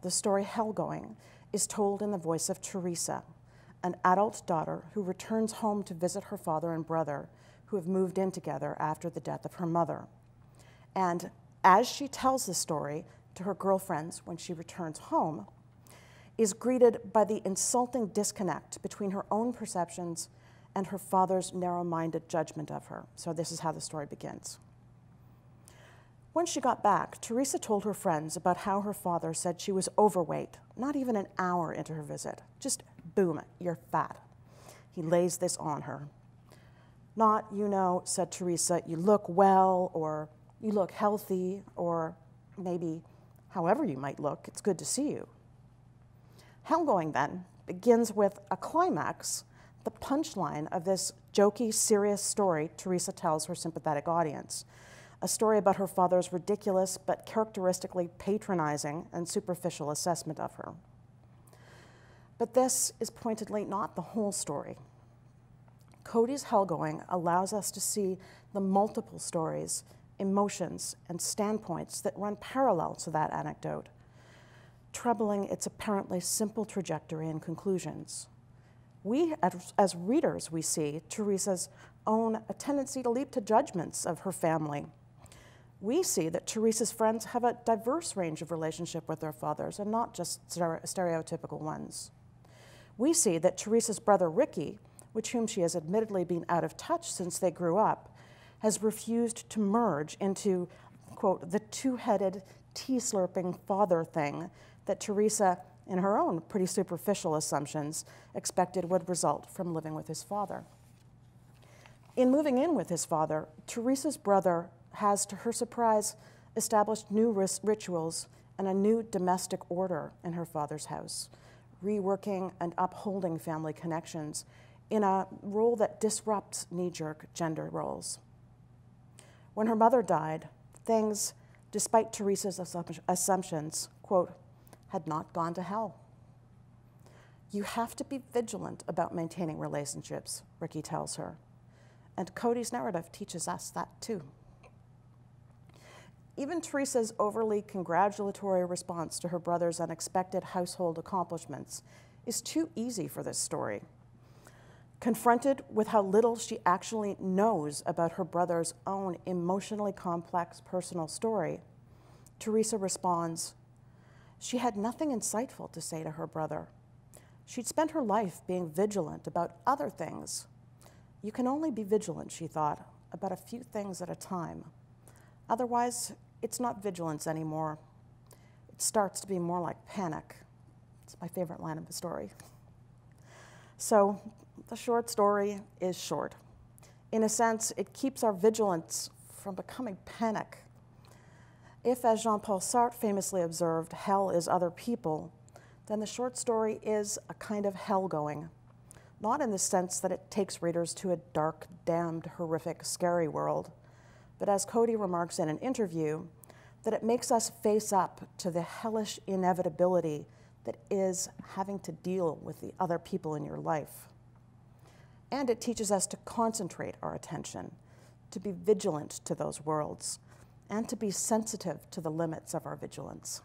the story Hellgoing is told in the voice of Teresa, an adult daughter who returns home to visit her father and brother who have moved in together after the death of her mother. And as she tells the story to her girlfriends when she returns home, is greeted by the insulting disconnect between her own perceptions and her father's narrow-minded judgment of her. So this is how the story begins. When she got back, Teresa told her friends about how her father said she was overweight, not even an hour into her visit. Just boom, you're fat. He lays this on her. Not, you know, said Teresa, you look well, or you look healthy, or maybe however you might look, it's good to see you. Hellgoing then begins with a climax, the punchline of this jokey, serious story Teresa tells her sympathetic audience. A story about her father's ridiculous but characteristically patronizing and superficial assessment of her. But this is pointedly not the whole story. Coady's Hellgoing allows us to see the multiple stories, emotions, and standpoints that run parallel to that anecdote, troubling its apparently simple trajectory and conclusions. We, as readers, we see Teresa's own a tendency to leap to judgments of her family. We see that Teresa's friends have a diverse range of relationship with their fathers and not just stereotypical ones. We see that Teresa's brother Ricky, with whom she has admittedly been out of touch since they grew up, has refused to merge into, quote, the two-headed, tea-slurping father thing that Teresa, in her own pretty superficial assumptions, expected would result from living with his father. In moving in with his father, Teresa's brother has, to her surprise, established new rituals and a new domestic order in her father's house, reworking and upholding family connections in a role that disrupts knee-jerk gender roles. When her mother died, things, despite Teresa's assumptions, quote, had not gone to hell. You have to be vigilant about maintaining relationships, Ricky tells her. And Coady's narrative teaches us that too. Even Teresa's overly congratulatory response to her brother's unexpected household accomplishments is too easy for this story. Confronted with how little she actually knows about her brother's own emotionally complex personal story, Teresa responds, she had nothing insightful to say to her brother. She'd spent her life being vigilant about other things. You can only be vigilant, she thought, about a few things at a time. Otherwise, it's not vigilance anymore. It starts to be more like panic. It's my favorite line of the story. So the short story is short. In a sense, it keeps our vigilance from becoming panic. If, as Jean-Paul Sartre famously observed, hell is other people, then the short story is a kind of hell-going, not in the sense that it takes readers to a dark, damned, horrific, scary world, but as Coady remarks in an interview, that it makes us face up to the hellish inevitability that is having to deal with the other people in your life. And it teaches us to concentrate our attention, to be vigilant to those worlds, and to be sensitive to the limits of our vigilance.